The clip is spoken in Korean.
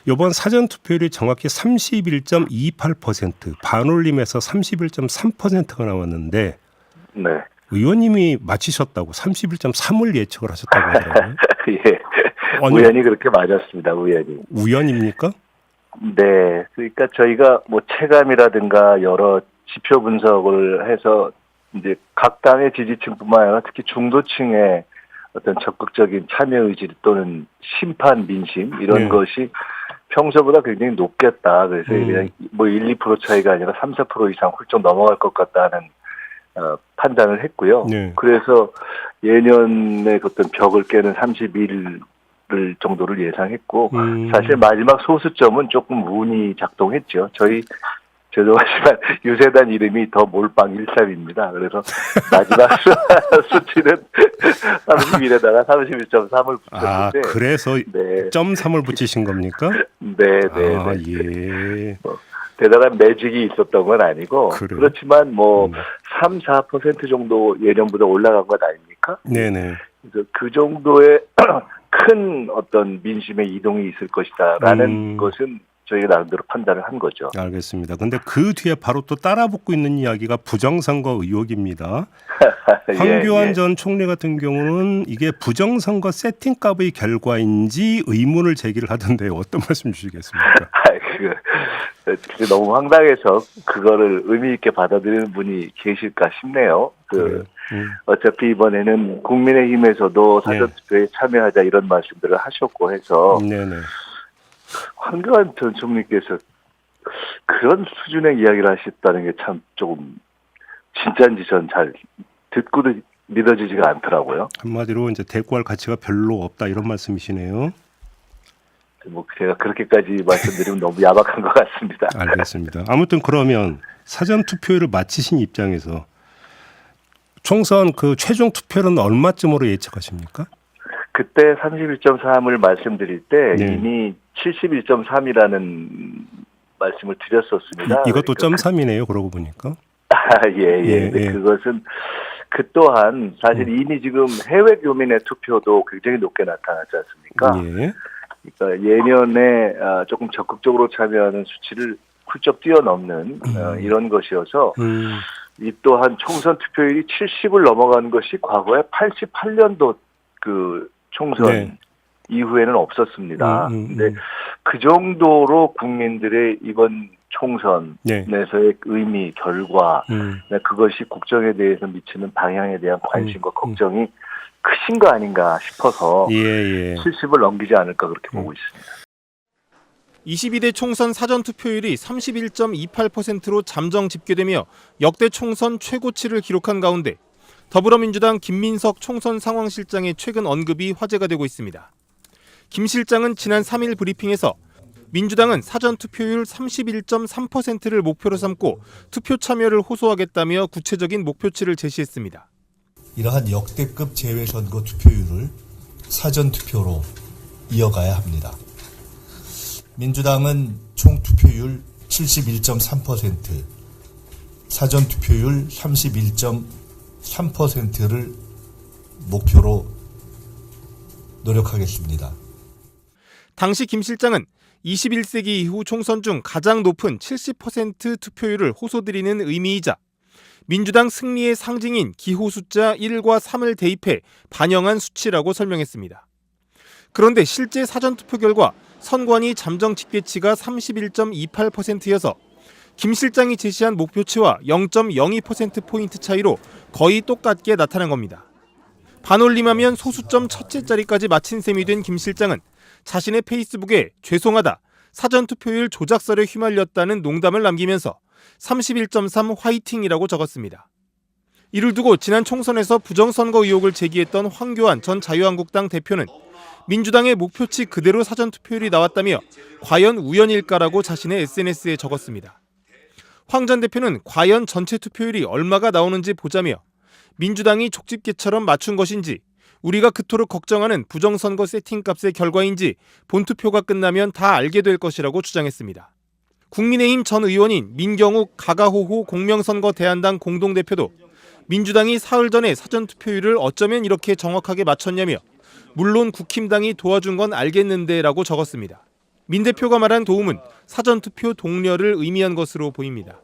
이번 사전 투표율이 정확히 31.28%, 반올림에서 31.3%가 나왔는데 네. 의원님이 맞히셨다고 31.3을 예측을 하셨다고 하더라고요. 예. 아니, 우연히 그렇게 맞았습니다. 우연히. 우연입니까? 네. 그러니까 저희가 뭐 체감이라든가 여러 지표 분석을 해서 이제 각 당의 지지층뿐만 아니라 특히 중도층의 어떤 적극적인 참여 의지 또는 심판 민심 이런 네. 것이 평소보다 굉장히 높겠다. 그래서 그냥 뭐 1, 2% 차이가 아니라 3, 4% 이상 훌쩍 넘어갈 것 같다는 판단을 했고요. 네. 그래서 예년의 어떤 벽을 깨는 31을 정도를 예상했고 사실 마지막 소수점은 조금 운이 작동했죠. 죄송하지만 유세단 이름이 더 몰빵 13입니다. 그래서 마지막 수치는 31에다가 31.3을 붙였는데 그래서 네. 0.3을 붙이신 겁니까? 네. 예. 대단한 매직이 있었던 건 아니고 그래요? 그렇지만 뭐 3, 4% 정도 예년보다 올라간 것 아닙니까? 네네. 그래서 그 정도의 큰 어떤 민심의 이동이 있을 것이다라는 것은 저희가 나름대로 판단을 한 거죠. 알겠습니다. 근데 그 뒤에 바로 또 따라붙고 있는 이야기가 부정선거 의혹입니다. 황교안 전 총리 같은 경우는 이게 부정선거 세팅값의 결과인지 의문을 제기를 하던데 어떤 말씀 주시겠습니까? 그게 너무 황당해서 그거를 의미 있게 받아들이는 분이 계실까 싶네요. 어차피 이번에는 국민의힘에서도 사전투표에 참여하자 이런 말씀들을 하셨고 해서 네네. 황교안 전 총리께서 그런 수준의 이야기를 하셨다는 게 참 조금 진짜인지 전 잘 듣고도 믿어지지가 않더라고요. 한마디로 이제 대꾸할 가치가 별로 없다 이런 말씀이시네요. 뭐 제가 그렇게까지 말씀드리면 너무 야박한 것 같습니다. 알겠습니다. 아무튼 그러면 사전 투표율을 마치신 입장에서 총선 그 최종 투표는 얼마쯤으로 예측하십니까? 그때 31.3을 말씀드릴 때 이미 71.3이라는 말씀을 드렸었습니다. 이것도 그러니까 0.3이네요. 그러고 보니까. 예. 그것은 그 또한 사실 이미 지금 해외 교민의 투표도 굉장히 높게 나타났지 않습니까? 예. 그러니까 예년에 조금 적극적으로 참여하는 수치를 훌쩍 뛰어넘는 이런 것이어서 이 또한 총선 투표율이 70을 넘어간 것이 과거에 88년도 그 총선 이후에는 없었습니다. 근데 그 정도로 국민들의 이번 총선에서의 의미, 결과, 그것이 국정에 대해서 미치는 방향에 대한 관심과 걱정이 크신 거 아닌가 싶어서 70을 넘기지 않을까 그렇게 보고 있습니다. 22대 총선 사전투표율이 31.28%로 잠정 집계되며 역대 총선 최고치를 기록한 가운데 더불어민주당 김민석 총선 상황실장의 최근 언급이 화제가 되고 있습니다. 김 실장은 지난 3일 브리핑에서 민주당은 사전투표율 31.3%를 목표로 삼고 투표 참여를 호소하겠다며 구체적인 목표치를 제시했습니다. 이러한 역대급 재외선거 투표율을 사전투표로 이어가야 합니다. 민주당은 총 투표율 71.3%, 사전투표율 31.3%를 목표로 노력하겠습니다. 당시 김 실장은 21세기 이후 총선 중 가장 높은 70% 투표율을 호소드리는 의미이자 민주당 승리의 상징인 기호 숫자 1과 3을 대입해 반영한 수치라고 설명했습니다. 그런데 실제 사전투표 결과 선관위 잠정 집계치가 31.28%여서 김 실장이 제시한 목표치와 0.02%포인트 차이로 거의 똑같게 나타난 겁니다. 반올림하면 소수점 첫째 자리까지 마친 셈이 된 김 실장은 자신의 페이스북에 죄송하다, 사전투표율 조작설에 휘말렸다는 농담을 남기면서 31.3 화이팅이라고 적었습니다. 이를 두고 지난 총선에서 부정선거 의혹을 제기했던 황교안 전 자유한국당 대표는 민주당의 목표치 그대로 사전투표율이 나왔다며 과연 우연일까라고 자신의 SNS에 적었습니다. 황 전 대표는 과연 전체 투표율이 얼마가 나오는지 보자며 민주당이 족집게처럼 맞춘 것인지 우리가 그토록 걱정하는 부정선거 세팅값의 결과인지 본투표가 끝나면 다 알게 될 것이라고 주장했습니다. 국민의힘 전 의원인 민경욱 가가호호 공명선거 대안당 공동대표도 민주당이 사흘 전에 사전투표율을 어쩌면 이렇게 정확하게 맞췄냐며 물론 국힘당이 도와준 건 알겠는데라고 적었습니다. 민 대표가 말한 도움은 사전투표 독려를 의미한 것으로 보입니다.